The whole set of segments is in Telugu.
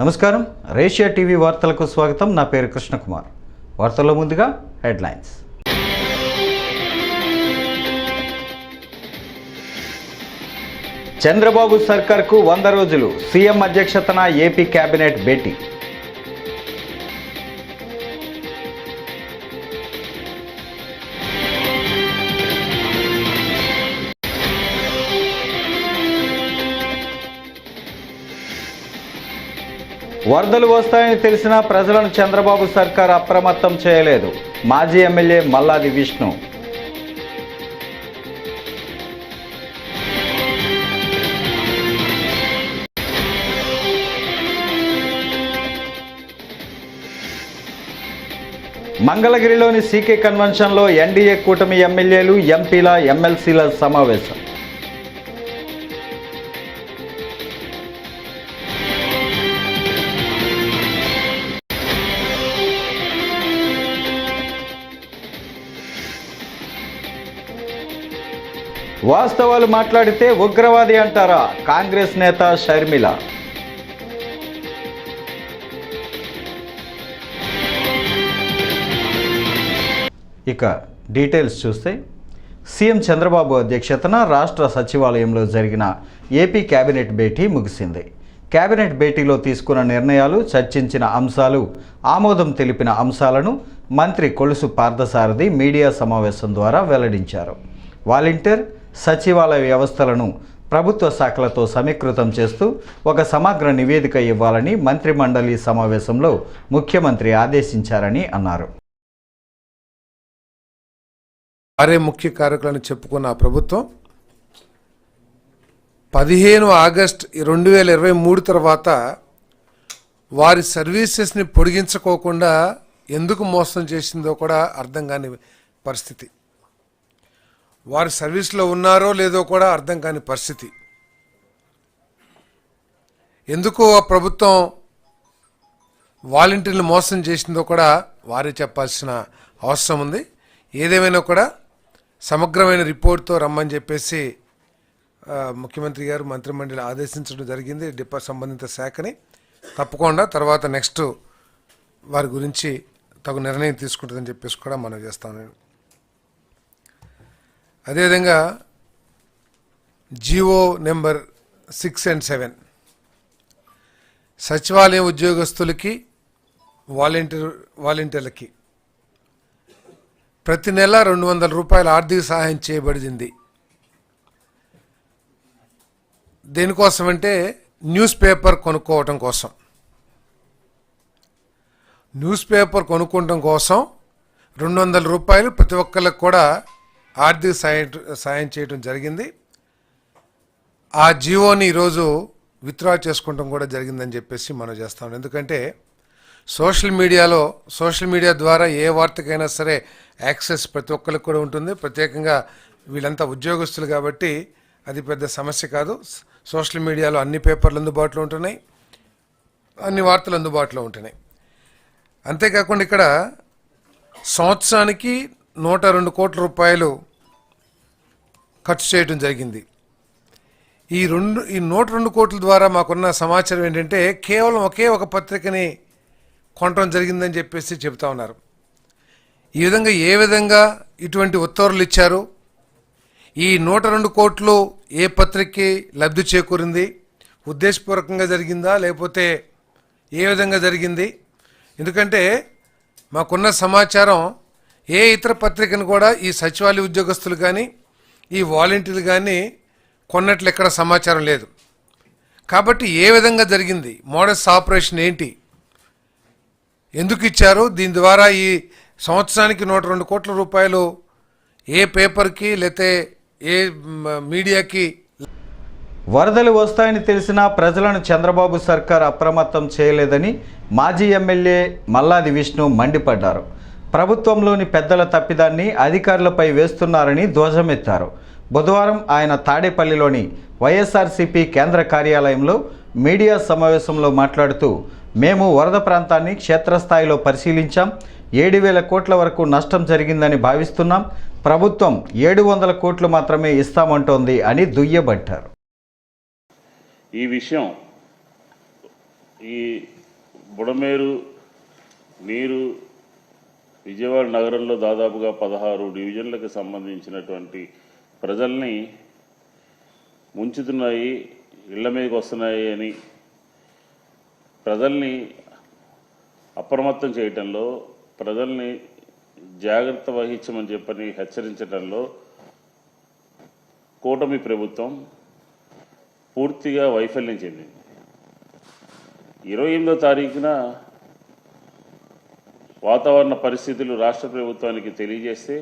నమస్కారం, రేషియా టీవీ వార్తలకు స్వాగతం. నా పేరు కృష్ణకుమార్. వార్తల్లో ముందుగా హెడ్లైన్స్. చంద్రబాబు సర్కార్కు 100 రోజులు, సీఎం అధ్యక్షతన ఏపీ కేబినెట్ భేటీ. వరదలు వస్తాయని తెలిసినా ప్రజలను చంద్రబాబు సర్కార్ అప్రమత్తం చేయలేదు. మాజీ ఎమ్మెల్యే మల్లాది విష్ణు. మంగళగిరిలోని సీకే కన్వెన్షన్లో ఎన్డీఏ కూటమి ఎమ్మెల్యేలు, ఎంపీల, ఎమ్మెల్సీల సమావేశం. వాస్తవాలు మాట్లాడితే ఉగ్రవాది అంటారా? కాంగ్రెస్ నేత షర్మిల. ఇక డీటెయిల్స్ చూస్తే, సీఎం చంద్రబాబు అధ్యక్షతన రాష్ట్ర సచివాలయంలో జరిగిన ఏపీ కేబినెట్ భేటీ ముగిసింది. కేబినెట్ భేటీలో తీసుకున్న నిర్ణయాలు, చర్చించిన అంశాలు, ఆమోదం తెలిపిన అంశాలను మంత్రి కొలుసు పార్థసారథి మీడియా సమావేశం ద్వారా వెల్లడించారు. వాలంటీర్, సచివాలయ వ్యవస్థలను ప్రభుత్వ శాఖలతో సమీకృతం చేస్తూ ఒక సమగ్ర నివేదిక ఇవ్వాలని మంత్రిమండలి సమావేశంలో ముఖ్యమంత్రి ఆదేశించారని అన్నారు. వారే ముఖ్య కారకులను చెప్పుకున్న ప్రభుత్వం 15 ఆగస్టు 2023 తర్వాత వారి సర్వీసెస్ని పొడిగించుకోకుండా ఎందుకు మోసం చేసిందో కూడా అర్థం కాని పరిస్థితి. వారు సర్వీస్లో ఉన్నారో లేదో కూడా అర్థం కాని పరిస్థితి. ఎందుకు ఆ ప్రభుత్వం వాలంటీర్లు మోసం చేసిందో కూడా వారే చెప్పాల్సిన అవసరం ఉంది. ఏదేమైనా కూడా సమగ్రమైన రిపోర్ట్తో రమ్మని చెప్పేసి ముఖ్యమంత్రి గారు మంత్రిమండలి ఆదేశించడం జరిగింది. సంబంధిత శాఖని తప్పకుండా తర్వాత నెక్స్ట్ వారి గురించి తగు నిర్ణయం తీసుకుంటుందని చెప్పేసి కూడా మనం చేస్తాను. నేను అదేవిధంగా జీవో నెంబర్ 6 and 7 సచివాలయం ఉద్యోగస్తులకి, వాలంటీర్లకి ప్రతి నెల 200 రూపాయల ఆర్థిక సహాయం చేయబడింది. దేనికోసమంటే న్యూస్ పేపర్ కొనుక్కోవటం కోసం. న్యూస్ పేపర్ కొనుక్కోవటం కోసం 200 రూపాయలు ప్రతి ఒక్కరికి కూడా ఆర్థిక సాయం చేయడం జరిగింది. ఆ జీవోని ఈరోజు విత్డ్రా చేసుకోవడం కూడా జరిగిందని చెప్పేసి మనం చేస్తాం. ఎందుకంటే సోషల్ మీడియా ద్వారా ఏ వార్తకైనా సరే యాక్సెస్ ప్రతి ఒక్కరికి కూడా ఉంటుంది. ప్రత్యేకంగా వీళ్ళంతా ఉద్యోగస్తులు కాబట్టి అది పెద్ద సమస్య కాదు. సోషల్ మీడియాలో అన్ని పేపర్లు అందుబాటులో ఉంటున్నాయి, అన్ని వార్తలు అందుబాటులో ఉంటున్నాయి. అంతేకాకుండా ఇక్కడ సంవత్సరానికి 102 కోట్ల రూపాయలు ఖర్చు చేయడం జరిగింది. ఈ 102 కోట్ల ద్వారా మాకున్న సమాచారం ఏంటంటే కేవలం ఒకే ఒక పత్రికని కొనడం జరిగిందని చెప్పేసి చెబుతా ఉన్నారు. ఏ విధంగా ఇటువంటి ఉత్తర్వులు ఇచ్చారు, ఈ 102 కోట్లు ఏ పత్రికకి లబ్ధి చేకూరింది, ఉద్దేశపూర్వకంగా జరిగిందా లేకపోతే ఏ విధంగా జరిగింది? ఎందుకంటే మాకున్న సమాచారం ఏ ఇతర పత్రికను కూడా ఈ సచివాలయ ఉద్యోగస్తులు కానీ ఈ వాలంటీర్లు కానీ కొన్నట్లు ఎక్కడ సమాచారం లేదు. కాబట్టి ఏ విధంగా జరిగింది, మోడస్ ఆపరేషన్ ఏంటి, ఎందుకు ఇచ్చారు, దీని ద్వారా ఈ సంవత్సరానికి 102 కోట్ల రూపాయలు ఏ పేపర్కి లేతే ఏ మీడియాకి. వరదలు వస్తాయని తెలిసినా ప్రజలను చంద్రబాబు సర్కార్ అప్రమత్తం చేయలేదని మాజీ ఎమ్మెల్యే మల్లాది విష్ణు మండిపడ్డారు. ప్రభుత్వంలోని పెద్దల తప్పిదాన్ని అధికారులపై వేస్తున్నారని ధ్వజమెత్తారు. బుధవారం ఆయన తాడేపల్లిలోని వైఎస్ఆర్సీపీ కేంద్ర కార్యాలయంలో మీడియా సమావేశంలో మాట్లాడుతూ, మేము వరద ప్రాంతాన్ని క్షేత్రస్థాయిలో పరిశీలించాం, 7,000 కోట్ల వరకు నష్టం జరిగిందని భావిస్తున్నాం, ప్రభుత్వం 700 కోట్లు మాత్రమే ఇస్తామంటోంది అని దుయ్యబట్టారు. ఈ విషయం ఈ బుడమేరు నీరు విజయవాడ నగరంలో దాదాపుగా 16 డివిజన్లకు సంబంధించినటువంటి ప్రజల్ని ముంచుతున్నాయి, ఇళ్ల మీదకి వస్తున్నాయి అని ప్రజల్ని అప్రమత్తం చేయటంలో, ప్రజల్ని జాగ్రత్త వహించమని చెప్పని హెచ్చరించడంలో కూటమి ప్రభుత్వం పూర్తిగా వైఫల్యం చెందింది. 28వ తారీఖున వాతావరణ పరిస్థితులు రాష్ట్ర ప్రభుత్వానికి తెలియజేస్తే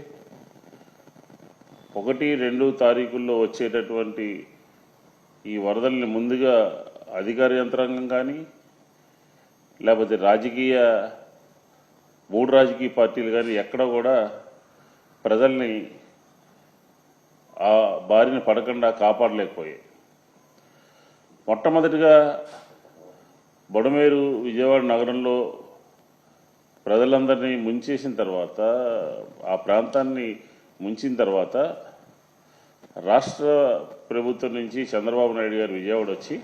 1, 2 తారీఖుల్లో వచ్చేటటువంటి ఈ వరదల్ని ముందుగా అధికార యంత్రాంగం కానీ లేకపోతే 3 రాజకీయ పార్టీలు కానీ ఎక్కడ కూడా ప్రజల్ని ఆ బారిన పడకుండా కాపాడలేకపోయాయి. మొట్టమొదటిగా బుడమేరు విజయవాడ నగరంలో ప్రజలందరినీ ముంచేసిన తర్వాత, ఆ ప్రాంతాన్ని ముంచిన తర్వాత రాష్ట్ర ప్రభుత్వం నుంచి చంద్రబాబు నాయుడు గారు విజయవాడ వచ్చి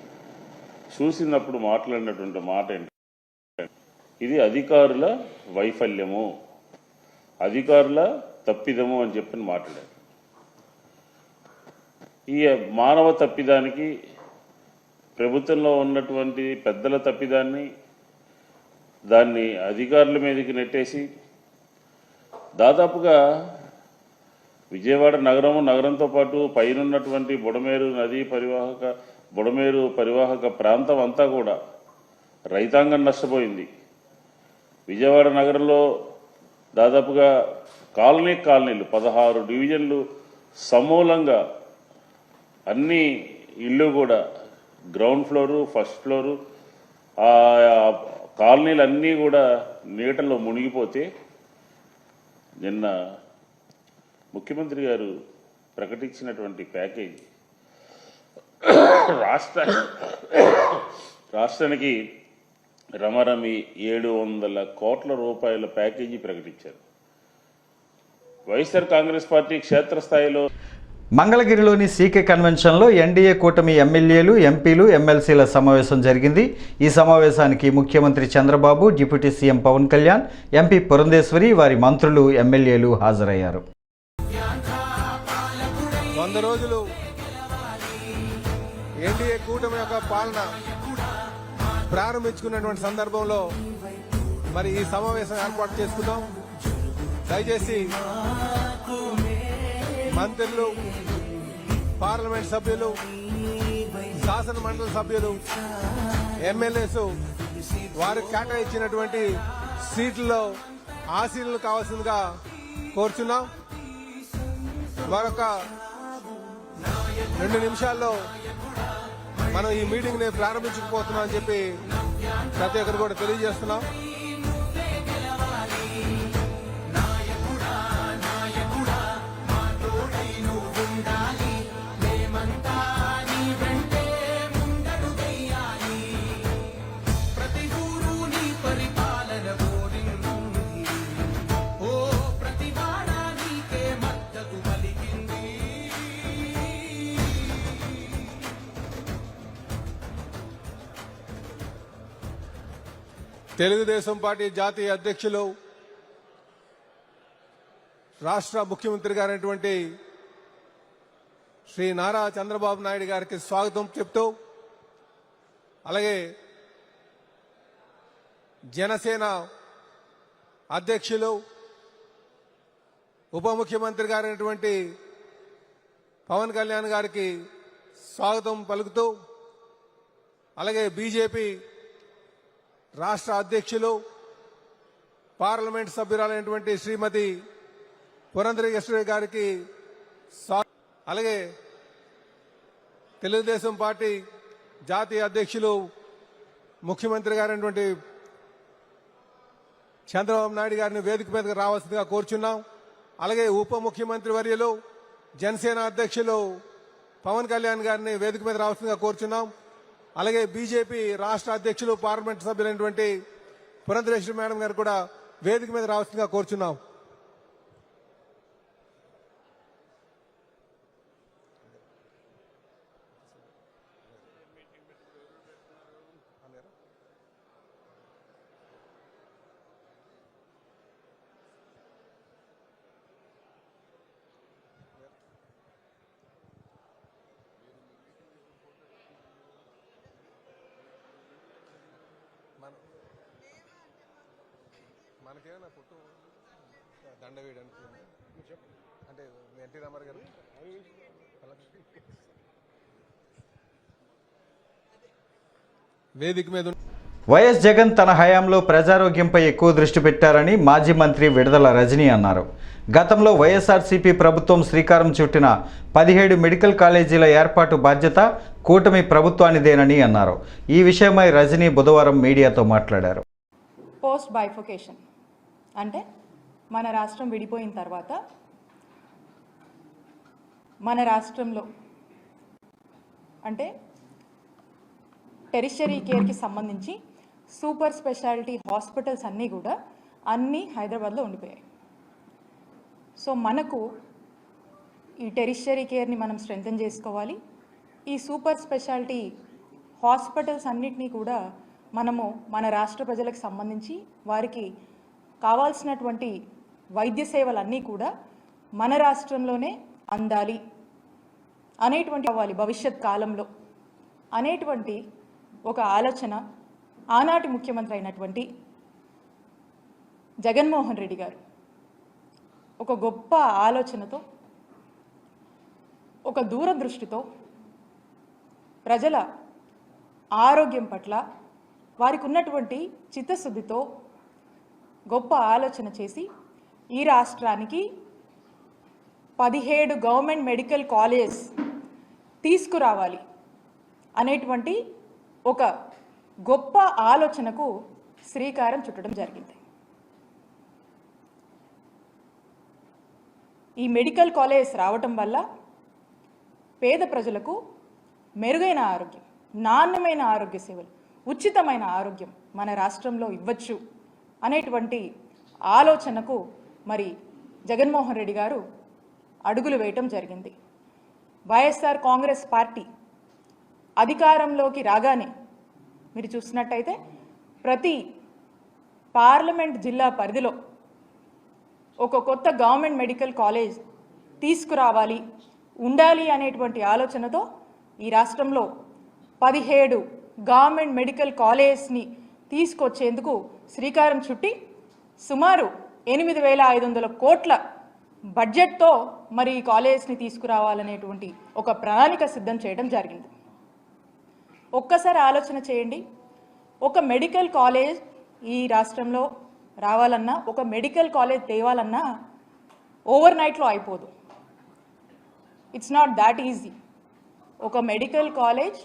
చూసినప్పుడు మాట్లాడినటువంటి మాట ఏంటంటే, ఇది అధికారుల వైఫల్యము, అధికారుల తప్పిదము అని చెప్పి మాట్లాడారు. ఈ మానవ తప్పిదానికి, ప్రభుత్వంలో ఉన్నటువంటి పెద్దల తప్పిదాన్ని దాన్ని అధికారుల మీదకి నెట్టేసి దాదాపుగా విజయవాడ నగరంతో పాటు పైనున్నటువంటి బుడమేరు పరివాహక ప్రాంతం అంతా కూడా రైతాంగం నష్టపోయింది. విజయవాడ నగరంలో దాదాపుగా కాలనీలు 16 డివిజన్లు సమూలంగా అన్ని ఇళ్ళు కూడా గ్రౌండ్ ఫ్లోరు, ఫస్ట్ ఫ్లోరు, ఆ కాలనీలు అన్నీ కూడా నీటల్లో మునిగిపోతే నిన్న ముఖ్యమంత్రి గారు ప్రకటించినటువంటి ప్యాకేజీ రాష్ట్రానికి రమరమి 700 కోట్ల రూపాయల ప్యాకేజీ ప్రకటించారు. వైఎస్ఆర్ కాంగ్రెస్ పార్టీ క్షేత్రస్థాయిలో మంగళగిరిలోని సీకే కన్వెన్షన్లో ఎన్డీఏ కూటమి ఎమ్మెల్యేలు, ఎంపీలు, ఎమ్మెల్సీల సమావేశం జరిగింది. ఈ సమావేశానికి ముఖ్యమంత్రి Chandrababu, deputy CM Pawan Kalyan, MP Purandeswari, వారి మంత్రులు, ఎమ్మెల్యేలు హాజరయ్యారు. 100 రోజులు ఎన్డీఏ కూటమి యొక్క పాలన ప్రారంభించుకున్నటువంటి సందర్భంలో మరి ఈ సమావేశం ఏర్పాటు చేసుకుందాం. దయచేసి మంత్రులు, పార్లమెంట్ సభ్యులు, శాసన మండలి సభ్యులు, ఎమ్మెల్యేస్ వారికి కేటాయించినటువంటి సీట్లలో ఆసీనులు కావాల్సిందిగా కోరుచున్నాం. మరొక 2 నిమిషాల్లో మనం ఈ మీటింగ్ ని ప్రారంభించకపోతున్నాం అని చెప్పి ప్రతి ఒక్కరు కూడా తెలియజేస్తున్నాం. తెలుగుదేశం పార్టీ జాతీయ అధ్యక్షులు, రాష్ట్ర ముఖ్యమంత్రి గారైనటువంటి శ్రీ నారా చంద్రబాబు నాయుడు గారికి స్వాగతం చెప్తూ, అలాగే జనసేన అధ్యక్షులు, ఉప ముఖ్యమంత్రి గారైనటువంటి పవన్ కళ్యాణ్ గారికి స్వాగతం పలుకుతూ, అలాగే బీజేపీ రాష్ట్ర అధ్యక్షులు, పార్లమెంట్ సభ్యురాలైనటువంటి శ్రీమతి పురంధరేశ్వరి గారికి, అలాగే తెలుగుదేశం పార్టీ జాతీయ అధ్యక్షులు, ముఖ్యమంత్రి గారైనటువంటి చంద్రబాబు నాయుడు గారిని వేదిక మీదకి రావాల్సిందిగా కోరుచున్నాం. అలాగే ఉప ముఖ్యమంత్రి వర్యులు, జనసేన అధ్యక్షులు పవన్ కళ్యాణ్ గారిని వేదిక మీద రావాల్సిందిగా కోరుచున్నాం. అలాగే బీజేపీ రాష్ట్ర అధ్యక్షులు, పార్లమెంట్ సభ్యులైనటువంటి పురంధరేశ్వరి మేడం గారు కూడా వేదిక మీద రావాల్సిందిగా కోరుచున్నాం. మనకేమన్నా పుట్టు దండ వేయడానికి అంటే ఎన్టీ రామారావు గారు వేదిక మీద వైఎస్ జగన్ తన హయాంలో ప్రజారోగ్యంపై ఎక్కువ దృష్టి పెట్టారని మాజీ మంత్రి విడుదల రజనీ అన్నారు. గతంలో వైఎస్ఆర్సీపీ ప్రభుత్వం శ్రీకారం చుట్టిన 17 మెడికల్ కాలేజీల ఏర్పాటు బాధ్యత కూటమి ప్రభుత్వానిదేనని అన్నారు. ఈ విషయమై రజనీ బుధవారం మీడియాతో మాట్లాడారు. పోస్ట్ బైఫోకేషన్ అంటే మన రాష్ట్రం విడిపోయిన తర్వాత మన రాష్ట్రంలో అంటే టెరిషరీ కేర్కి సంబంధించి సూపర్ స్పెషాలిటీ హాస్పిటల్స్ అన్నీ హైదరాబాద్లో ఉండిపోయాయి. సో మనకు ఈ టెరిషరీ కేర్ని మనం స్ట్రెంథెన్ చేసుకోవాలి. ఈ సూపర్ స్పెషాలిటీ హాస్పిటల్స్ అన్నిటినీ కూడా మనము మన రాష్ట్ర ప్రజలకు సంబంధించి వారికి కావాల్సినటువంటి వైద్య సేవలన్నీ కూడా మన రాష్ట్రంలోనే అందాలి అనేటువంటి అవ్వాలి భవిష్యత్ కాలంలో అనేటువంటి ఒక ఆలోచన ఆనాటి ముఖ్యమంత్రి అయినటువంటి జగన్మోహన్ రెడ్డి గారు ఒక గొప్ప ఆలోచనతో ఒక దూరదృష్టితో ప్రజల ఆరోగ్యం పట్ల వారికి ఉన్నటువంటి చిత్తశుద్ధితో గొప్ప ఆలోచన చేసి ఈ రాష్ట్రానికి 17 గవర్నమెంట్ మెడికల్ కాలేజ్ తీసుకురావాలి అనేటువంటి ఒక గొప్ప ఆలోచనకు శ్రీకారం చుట్టడం జరిగింది. ఈ మెడికల్ కాలేజ్ రావటం వల్ల పేద ప్రజలకు మెరుగైన ఆరోగ్యం, నాణ్యమైన ఆరోగ్య సేవలు, ఉచితమైన ఆరోగ్యం మన రాష్ట్రంలో ఇవ్వచ్చు అనేటువంటి ఆలోచనకు మరి జగన్మోహన్ రెడ్డి గారు అడుగులు వేయటం జరిగింది. వైఎస్ఆర్ కాంగ్రెస్ పార్టీ అధికారంలోకి రాగానే మీరు చూసినట్టయితే ప్రతి పార్లమెంట్ జిల్లా పరిధిలో ఒక కొత్త గవర్నమెంట్ మెడికల్ కాలేజ్ తీసుకురావాలి ఉండాలి అనేటువంటి ఆలోచనతో ఈ రాష్ట్రంలో 17 గవర్నమెంట్ మెడికల్ కాలేజ్ని తీసుకొచ్చేందుకు శ్రీకారం చుట్టి సుమారు 8,500 కోట్ల బడ్జెట్తో మరి ఈ కాలేజ్ని తీసుకురావాలనేటువంటి ఒక ప్రణాళిక సిద్ధం చేయడం జరిగింది. ఒక్కసారి ఆలోచన చేయండి, ఒక మెడికల్ కాలేజ్ ఈ రాష్ట్రంలో రావాలన్నా, ఒక మెడికల్ కాలేజ్ తేవాలన్నా ఓవర్ నైట్లో అయిపోదు. It's not that easy. ఒక మెడికల్ కాలేజ్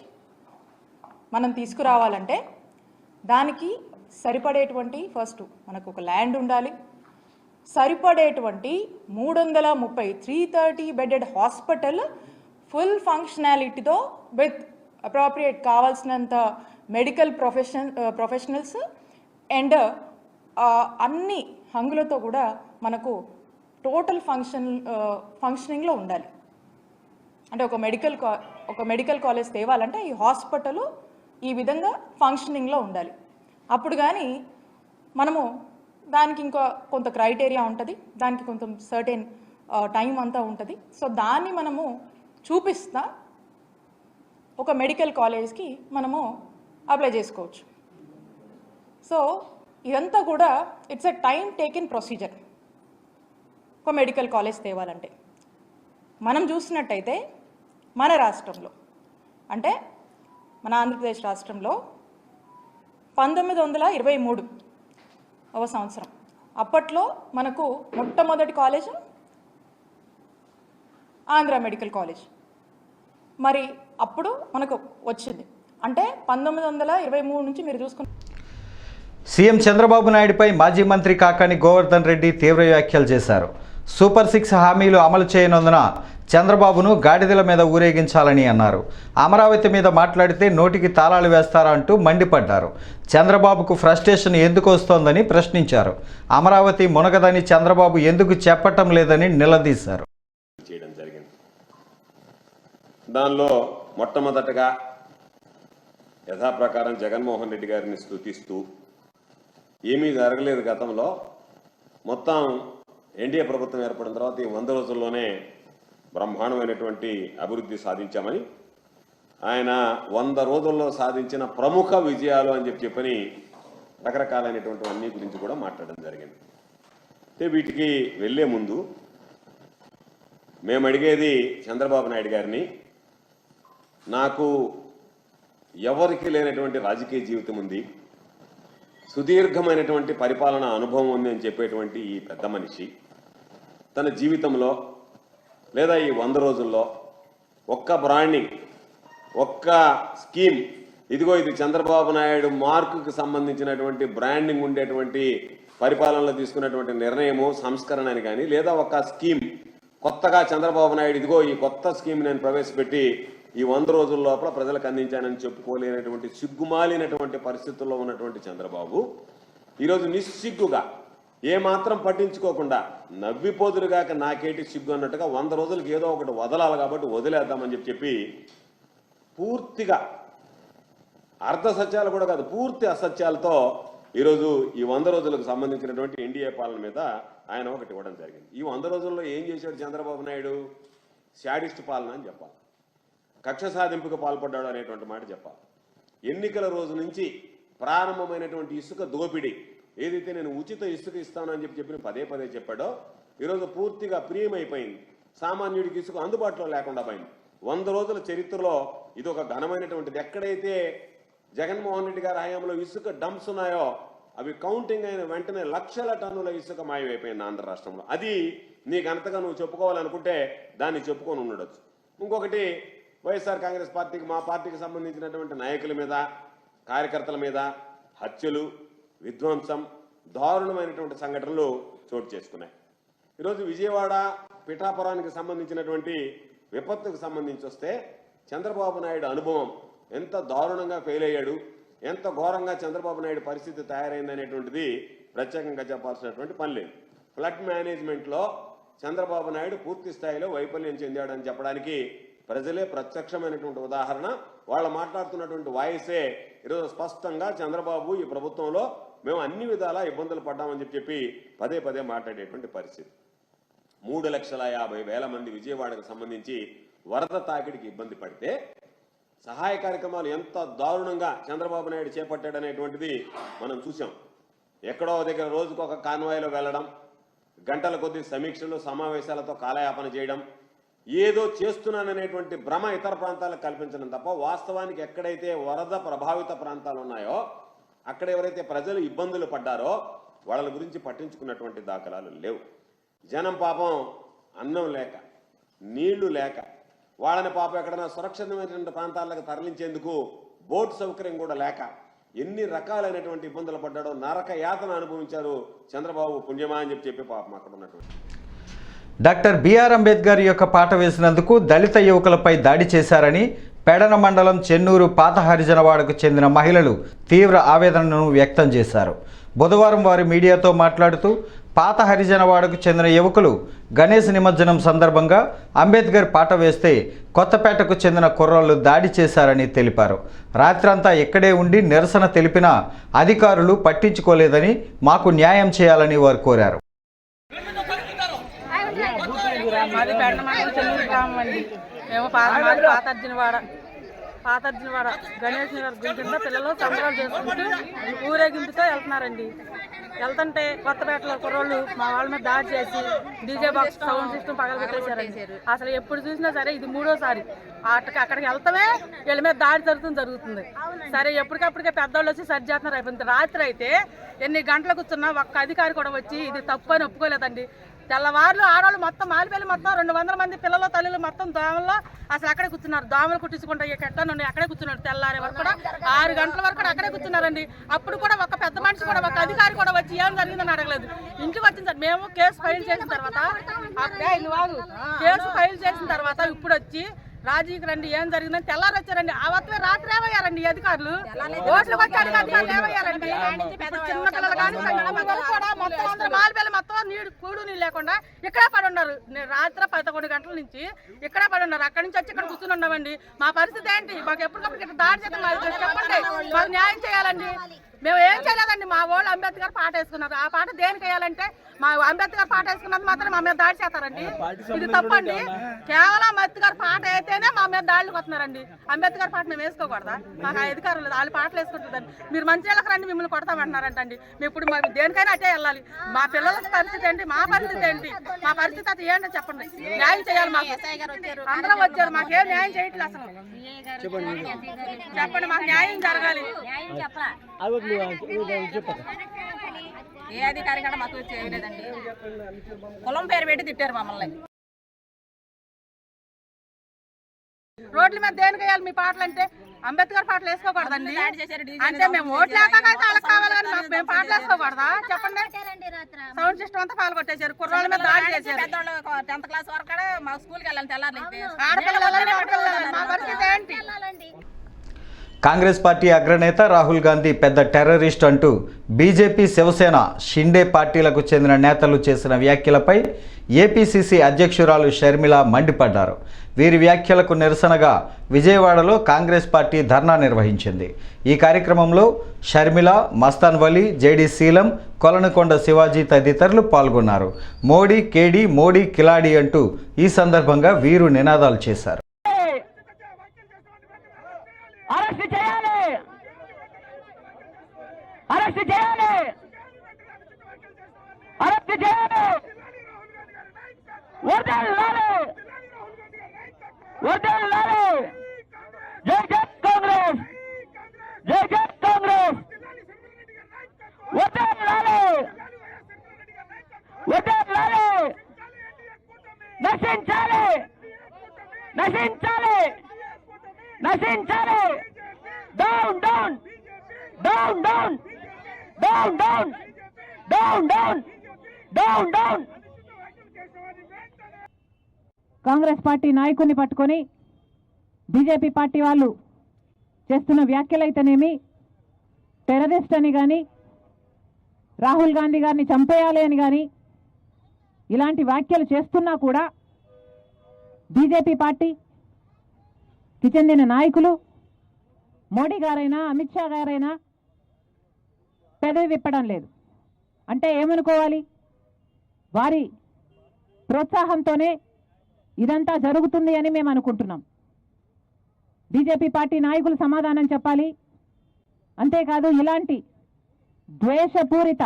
మనం తీసుకురావాలంటే దానికి సరిపడేటువంటి ఫస్ట్ మనకు ఒక ల్యాండ్ ఉండాలి, సరిపడేటువంటి 330 బెడెడ్ హాస్పిటల్ ఫుల్ ఫంక్షనాలిటీతో విత్ అప్రోప్రియేట్ కావాల్సినంత మెడికల్ ప్రొఫెషనల్స్ అండ్ అన్ని హంగులతో కూడా మనకు టోటల్ ఫంక్షనింగ్లో ఉండాలి. అంటే ఒక మెడికల్ కాలేజ్ తేవాలంటే ఈ హాస్పిటల్ ఈ విధంగా ఫంక్షనింగ్లో ఉండాలి. అప్పుడు కానీ మనము దానికి ఇంకా కొంత క్రైటీరియా ఉంటుంది, దానికి కొంత సర్టెన్ టైం అంతా ఉంటుంది. సో దాన్ని మనము చూపిస్తా ఒక మెడికల్ కాలేజ్కి మనము అప్లై చేసుకోవచ్చు. సో ఇదంతా కూడా it's a time taken procedure. ఒక మెడికల్ కాలేజ్ తేవాలంటే మనం చూసినట్టయితే మన రాష్ట్రంలో అంటే మన ఆంధ్రప్రదేశ్ రాష్ట్రంలో 1923 సంవత్సరం అప్పట్లో మనకు మొట్టమొదటి కాలేజ్ ఆంధ్ర మెడికల్ కాలేజ్ మరి అప్పుడు మనకు వచ్చింది. అంటే 1923 నుంచి మీరు చూసుకున్న సీఎం చంద్రబాబు నాయుడుపై మాజీ మంత్రి కాకాని గోవర్ధన్ రెడ్డి తీవ్ర వ్యాఖ్యలు చేశారు. సూపర్ 6 హామీలు అమలు చేయనందున చంద్రబాబును గాడిదల మీద ఊరేగించాలని అన్నారు. అమరావతి మీద మాట్లాడితే నోటికి తాళాలు వేస్తారా అంటూ మండిపడ్డారు. చంద్రబాబుకు ఫ్రస్ట్రేషన్ ఎందుకు వస్తోందని ప్రశ్నించారు. అమరావతి మునగదని చంద్రబాబు ఎందుకు చెప్పటం లేదని నిలదీశారు. చేయడం జరిగింది. దానిలో మొట్టమొదటగా యథాప్రకారం జగన్మోహన్ రెడ్డి గారిని స్తుతిస్తూ ఏమీ జరగలేదు గతంలో, మొత్తం ఎన్డీఏ ప్రభుత్వం ఏర్పడిన తర్వాత ఈ 100 రోజుల్లోనే బ్రహ్మాండమైనటువంటి అభివృద్ధి సాధించామని ఆయన 100 రోజుల్లో సాధించిన ప్రముఖ విజయాలు అని చెప్పని రకరకాలైనటువంటి అన్ని గురించి కూడా మాట్లాడడం జరిగింది. అంటే వీటికి వెళ్ళే ముందు మేము అడిగేది చంద్రబాబు నాయుడు గారిని, నాకు ఎవరికి లేనటువంటి రాజకీయ జీవితం ఉంది, సుదీర్ఘమైనటువంటి పరిపాలన అనుభవం ఉంది అని చెప్పేటువంటి ఈ పెద్ద మనిషి తన జీవితంలో లేదా ఈ 100 రోజుల్లో ఒక్క బ్రాండింగ్, ఒక్క స్కీమ్, ఇదిగో ఇది చంద్రబాబు నాయుడు మార్కుకి సంబంధించినటువంటి బ్రాండింగ్ ఉండేటువంటి పరిపాలనలో తీసుకున్నటువంటి నిర్ణయము, సంస్కరణ అని కానీ, లేదా ఒక స్కీమ్ కొత్తగా చంద్రబాబు నాయుడు ఇదిగో ఈ కొత్త స్కీమ్ నేను ప్రవేశపెట్టి ఈ 100 రోజుల లోపల ప్రజలకు అందించానని చెప్పుకోలేనటువంటి సిగ్గుమాలినటువంటి పరిస్థితుల్లో ఉన్నటువంటి చంద్రబాబు ఈరోజు నిస్సిగ్గుగా ఏమాత్రం పట్టించుకోకుండా నవ్విపోదురుగాక నాకేటి సిగ్గు అన్నట్టుగా 100 రోజులకి ఏదో ఒకటి వదలాలి కాబట్టి వదిలేద్దామని చెప్పి పూర్తిగా అర్ధ సత్యాలు కూడా కాదు, పూర్తి అసత్యాలతో ఈరోజు ఈ 100 రోజులకు సంబంధించినటువంటి ఎన్డీఏ పాలన మీద ఆయన ఒకటి ఇవ్వడం జరిగింది. ఈ 100 రోజుల్లో ఏం చేశాడు చంద్రబాబు నాయుడు? శాడిస్ట్ పాలన అని చెప్పాలి, కక్ష సాధింపుకు పాల్పడ్డాడు అనేటువంటి మాట చెప్పాలి. ఎన్నికల రోజు నుంచి ప్రారంభమైనటువంటి ఇసుక దోపిడీ, ఏదైతే నేను ఉచిత ఇసుక ఇస్తాను అని చెప్పి పదే పదే చెప్పాడో ఈరోజు పూర్తిగా ప్రియమైపోయింది. సామాన్యుడికి ఇసుక అందుబాటులో లేకుండా పోయింది. 100 రోజుల చరిత్రలో ఇది ఒక ఘనమైనటువంటిది. ఎక్కడైతే జగన్మోహన్ రెడ్డి గారి హయాంలో ఇసుక డంప్స్ ఉన్నాయో అవి కౌంటింగ్ అయిన వెంటనే లక్షల టన్నుల ఇసుక మాయమైపోయింది ఆంధ్ర రాష్ట్రంలో. అది నీకు అంతగా నువ్వు చెప్పుకోవాలనుకుంటే దాన్ని చెప్పుకొని ఉండొచ్చు. ఇంకొకటి, వైఎస్ఆర్ కాంగ్రెస్ పార్టీకి, మా పార్టీకి సంబంధించినటువంటి నాయకుల మీద, కార్యకర్తల మీద హత్యలు, విధ్వంసం, దారుణమైనటువంటి సంఘటనలు చోటు చేసుకున్నాయి. ఈరోజు విజయవాడ పిఠాపురానికి సంబంధించినటువంటి విపత్తుకు సంబంధించి వస్తే చంద్రబాబు నాయుడు అనుభవం ఎంత దారుణంగా ఫెయిల్ అయ్యాడు, ఎంత ఘోరంగా చంద్రబాబు నాయుడు పరిస్థితి తయారైంది అనేటువంటిది ప్రత్యేకంగా చెప్పాల్సినటువంటి పని లేదు. ఫ్లడ్ మేనేజ్మెంట్లో చంద్రబాబు నాయుడు పూర్తి స్థాయిలో వైఫల్యం చెందాడని చెప్పడానికి ప్రజలే ప్రత్యక్షమైనటువంటి ఉదాహరణ. వాళ్ళు మాట్లాడుతున్నటువంటి వాయిసే ఈరోజు స్పష్టంగా చంద్రబాబు ఈ ప్రభుత్వంలో మేము అన్ని విధాలా ఇబ్బందులు పడ్డామని చెప్పి పదే పదే మాట్లాడేటువంటి పరిస్థితి. 3,50,000 మంది విజయవాడకు సంబంధించి వరద తాకిడికి ఇబ్బంది పడితే సహాయ కార్యక్రమాలు ఎంత దారుణంగా చంద్రబాబు నాయుడు చేపట్టాడనేటువంటిది మనం చూసాం. ఎక్కడో దగ్గర రోజుకు ఒక కాన్వాయ్లో వెళ్ళడం, గంటల కొద్ది సమీక్షలు, సమావేశాలతో కాలయాపన చేయడం, ఏదో చేస్తున్నాననేటువంటి భ్రమ ఇతర ప్రాంతాలకు కల్పించడం తప్ప వాస్తవానికి ఎక్కడైతే వరద ప్రభావిత ప్రాంతాలు ఉన్నాయో అక్కడ ఎవరైతే ప్రజలు ఇబ్బందులు పడ్డారో వాళ్ళ గురించి పట్టించుకున్నటువంటి దాఖలాలు లేవు. జనం పాపం అన్నం లేక, నీళ్లు లేక, వాళ్ళని పాపం ఎక్కడైనా సురక్షితమైనటువంటి ప్రాంతాలకు తరలించేందుకు బోట్ సౌకర్యం కూడా లేక ఎన్ని రకాలైనటువంటి ఇబ్బందులు పడ్డాడో, నరక యాతన అనుభవించారు చంద్రబాబు పుణ్యమా అని చెప్పి పాపం అక్కడ ఉన్నటువంటి. డాక్టర్ బిఆర్ అంబేద్కర్ యొక్క పాట వేసినందుకు దళిత యువకులపై దాడి చేశారని పెడన మండలం చెన్నూరు పాత హరిజనవాడకు చెందిన మహిళలు తీవ్ర ఆవేదనను వ్యక్తం చేశారు. బుధవారం వారు మీడియాతో మాట్లాడుతూ పాత హరిజనవాడకు చెందిన యువకులు గణేష్ నిమజ్జనం సందర్భంగా అంబేద్కర్ పాట వేస్తే కొత్తపేటకు చెందిన కుర్రోళ్లు దాడి చేశారని తెలిపారు. రాత్రంతా ఇక్కడే ఉండి నిరసన తెలిపినా అధికారులు పట్టించుకోలేదని, మాకు న్యాయం చేయాలని వారు కోరారు. మాది పెడనమండలం చెన్నూరు గ్రామం అండి. మేము పాతర్జునవాడ గణేష్ నగర్ గుంటుంటే పిల్లలు సంబరాలు చేసుకుంటూ ఊరేగింపుతో వెళ్తున్నారండి. వెళ్తుంటే కొత్తపేటలో కుర్రోళ్ళు మా వాళ్ళ మీద దాడి చేసి డీజే బాక్స్ సౌండ్ సిస్టమ్ పగలబెట్టేశారండి. అసలు ఎప్పుడు చూసినా సరే ఇది 3వసారి అక్కడికి వెళ్తామే వీళ్ళ మీద దాడి జరుగుతుంది. సరే ఎప్పటికప్పటికే పెద్దవాళ్ళు వచ్చి సరి చేస్తున్నారు. అయిపోయింది. రాత్రి అయితే ఎన్ని గంటలకు కూర్చున్నా ఒక్క అధికారి కూడా వచ్చి ఇది తప్పు అని ఒప్పుకోలేదండి. తెల్లవారులు ఆడవాళ్ళు మొత్తం మాలిపల్లి మొత్తం 200 మంది పిల్లలు తల్లులు మొత్తం దోమల్లో అసలు అక్కడే కూర్చున్నారు. దోమలు కుట్టించుకుంటా ఎట్లా అక్కడే కూర్చున్నారు. తెల్లారే వరకు కూడా 6 గంటల వరకు కూడా అక్కడే కూర్చున్నారండి. అప్పుడు కూడా ఒక పెద్ద మనిషి కూడా, ఒక అధికారి కూడా వచ్చి ఏం జరిగిందని అడగలేదు. ఇంటికి వచ్చిన సార్ మేము కేసు ఫైల్ చేసిన తర్వాత ఇప్పుడు వచ్చి రాజీకి రండి ఏం జరిగిందని తెల్లారు వచ్చారండి. ఆ వస్తే రాత్రి ఏమయ్యారండి అధికారులు, ఓట్లకు వచ్చారు అధికారులు ఏమయ్యారండి. చిన్న పిల్లలు కానీ కూడా మొత్తం అందరూ మాలిపల్లి మొత్తం కూడు నీళ్ళు లేకుండా ఇక్కడే పడి ఉన్నారు. రాత్రి 11 గంటల నుంచి ఇక్కడే పడి ఉన్నారు. అక్కడి నుంచి వచ్చి ఇక్కడ కూర్చుని ఉన్నామండి. మా పరిస్థితి ఏంటి? మాకు ఎప్పటికప్పుడు ఇట్లా దాడి చేద్దాం చెప్పండి, మాకు న్యాయం చేయాలండి. మేము ఏం చేయలేదండి. మా వాళ్ళు అంబేద్కర్ పాట వేసుకున్నారు. ఆ పాట దేనికి వేయాలంటే మా అంబేద్కర్ పాట వేసుకున్నది మాత్రం మా మీద దాడి చేస్తారండి. ఇది తప్పండి. కేవలం అంబేద్కర్ పాట అయితేనే మా మీద దాడులకు వస్తున్నారండి. అంబేద్కర్ పాట మేము వేసుకోకూడదా? మాకు ఆ అధికారం లేదు. వాళ్ళు పాటలు వేసుకుంటుందండి. మీరు మంచి వాళ్ళకి రండి, మిమ్మల్ని కొడతామంటున్నారంటండి. మేము ఇప్పుడు దేనికైనా అటే వెళ్ళాలి. మా పిల్లల పరిస్థితి ఏంటి, మా పరిస్థితి ఏంటి, మా పరిస్థితి అది ఏంటో చెప్పండి. న్యాయం చేయాలి. మాకు అందరం వచ్చారు, మాకేం న్యాయం చేయట్లేదు అసలు. చెప్పండి, మాకు న్యాయం జరగాలి. ఏ అధికారి కూడా మాకు చేయలేదండి. కులం పేరు పెట్టి తిట్టారు మమ్మల్ని. రోడ్ల మీద దేనికి వేయాలి మీ పాటలు అంటే? అంబేద్కర్ పాటలు వేసుకోకూడదండి. అంటే మేము ఓట్లు వేస్తాకైతే వాళ్ళకి కావాలి కానీ మేము పాటలు వేసుకోకూడదా? చెప్పండి. సౌండ్ సిస్టమ్ అంతా పాల్గొట్టేశారు. కుర్రాళ్ళ మీద దాడి చేశారు. 10th క్లాస్ వరకు కూడా మా స్కూల్కి వెళ్ళాలి. తెల్లారి ఆడపిల్లలు మా పరిస్థితి ఏంటి? కాంగ్రెస్ పార్టీ అగ్రనేత రాహుల్ గాంధీ పెద్ద టెర్రరిస్ట్ అంటూ బీజేపీ, శివసేన, షిండే పార్టీలకు చెందిన నేతలు చేసిన వ్యాఖ్యలపై ఏపీసీసీ అధ్యక్షురాలు షర్మిల మండిపడ్డారు. వీరి వ్యాఖ్యలకు నిరసనగా విజయవాడలో కాంగ్రెస్ పార్టీ ధర్నా నిర్వహించింది. ఈ కార్యక్రమంలో షర్మిల, మస్తాన్ వలీ, జేడీ శీలం, కొలనకొండ శివాజీ తదితరులు పాల్గొన్నారు. మోడీ కేడీ, మోడీ కిలాడి అంటూ ఈ సందర్భంగా వీరు నినాదాలు చేశారు. అరెస్ట్ చేయాలి, అరెస్ట్ చేయాలి, అరెస్ట్ చేయాలి, వదలాలి, వదలాలి. జై జై కాంగ్రెస్, జై జై కాంగ్రెస్. వదలాలి, వదలాలి, నశించాలి, నశించాలి, నశించాలి. Down down down down down down down down down down. Congress party నాయకుడిని పట్టుకొని బీజేపీ పార్టీ వాళ్ళు చేస్తున్న వ్యాఖ్యలైతేనేమి, టెర్రరిస్ట్ అని కానీ, రాహుల్ గాంధీ గారిని చంపేయాలి అని కానీ ఇలాంటి వ్యాఖ్యలు చేస్తున్నా కూడా బీజేపీ పార్టీకి చెందిన నాయకులు, మోడీ గారైనా అమిత్ షా గారైనా పెదవి విప్పడం లేదు. అంటే ఏమనుకోవాలి? వారి ప్రోత్సాహంతోనే ఇదంతా జరుగుతుంది అని మేము అనుకుంటున్నాం. బీజేపీ పార్టీ నాయకులు సమాధానం చెప్పాలి. అంతేకాదు, ఇలాంటి ద్వేషపూరిత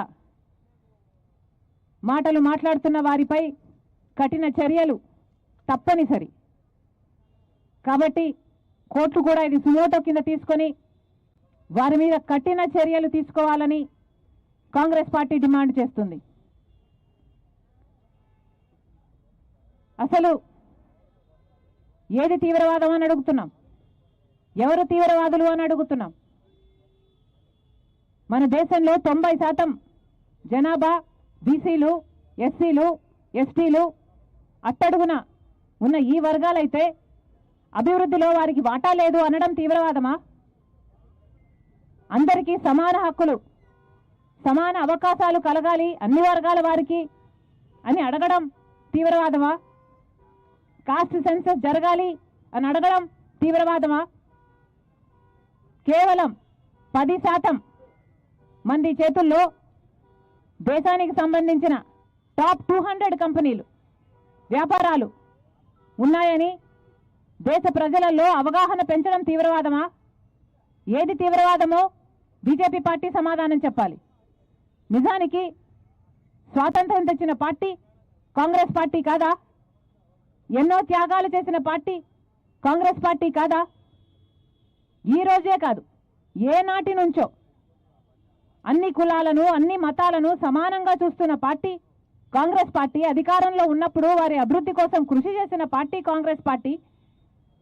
మాటలు మాట్లాడుతున్న వారిపై కఠిన చర్యలు తప్పనిసరి. కాబట్టి కోర్టు కూడా ఇది సుమోటో కింద తీసుకొని వారి మీద కఠిన చర్యలు తీసుకోవాలని కాంగ్రెస్ పార్టీ డిమాండ్ చేస్తుంది. అసలు ఏది తీవ్రవాదం అని అడుగుతున్నాం, ఎవరు తీవ్రవాదులు అని అడుగుతున్నాం. మన దేశంలో 90% జనాభా బీసీలు, ఎస్సీలు, ఎస్టీలు, అట్టడుగున ఉన్న ఈ వర్గాలైతే అభివృద్ధిలో వారికి వాటా లేదు అనడం తీవ్రవాదమా? అందరికీ సమాన హక్కులు, సమాన అవకాశాలు కలగాలి అన్ని వర్గాల వారికి అని అడగడం తీవ్రవాదమా? కాస్ట్ సెన్సస్ జరగాలి అని అడగడం తీవ్రవాదమా? కేవలం 10% మంది చేతుల్లో దేశానికి సంబంధించిన టాప్ 200 కంపెనీలు, వ్యాపారాలు ఉన్నాయని దేశ ప్రజలలో అవగాహన పెంచడం తీవ్రవాదమా? ఏది తీవ్రవాదమో బీజేపీ పార్టీ సమాధానం చెప్పాలి. నిజానికి స్వాతంత్రం తెచ్చిన పార్టీ కాంగ్రెస్ పార్టీ కాదా? ఎన్నో త్యాగాలు చేసిన పార్టీ కాంగ్రెస్ పార్టీ కాదా? ఈ రోజే కాదు, ఏ నాటి నుంచో అన్ని కులాలను, అన్ని మతాలను సమానంగా చూస్తున్న పార్టీ కాంగ్రెస్ పార్టీ. అధికారంలో ఉన్నప్పుడు వారి అభివృద్ధి కోసం కృషి చేసిన పార్టీ కాంగ్రెస్ పార్టీ.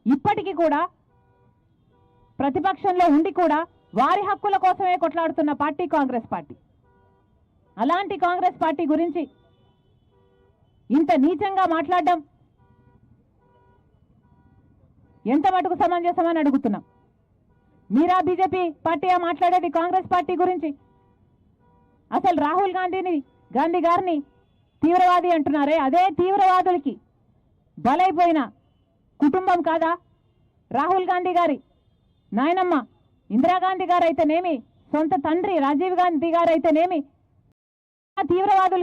ఇప్పటికీ కూడా ప్రతిపక్షంలో ఉండి కూడా వారి హక్కుల కోసమే కొట్లాడుతున్న పార్టీ కాంగ్రెస్ పార్టీ. అలాంటి కాంగ్రెస్ పార్టీ గురించి ఇంత నీచంగా మాట్లాడడం ఎంత మటుకు సమంజసమని అడుగుతున్నాం. మీరా బీజేపీ పార్టీయా మాట్లాడేది కాంగ్రెస్ పార్టీ గురించి? అసలు రాహుల్ గాంధీ గారిని తీవ్రవాది అంటున్నారే, అదే తీవ్రవాదులకి బలైపోయిన కుటుంబం కాదా? రాహుల్ గాంధీ గారి నాయనమ్మ ఇందిరాగాంధీ గారు అయితేనేమి, సొంత తండ్రి రాజీవ్ గాంధీ గారు అయితేనేమి తీవ్రవాదులు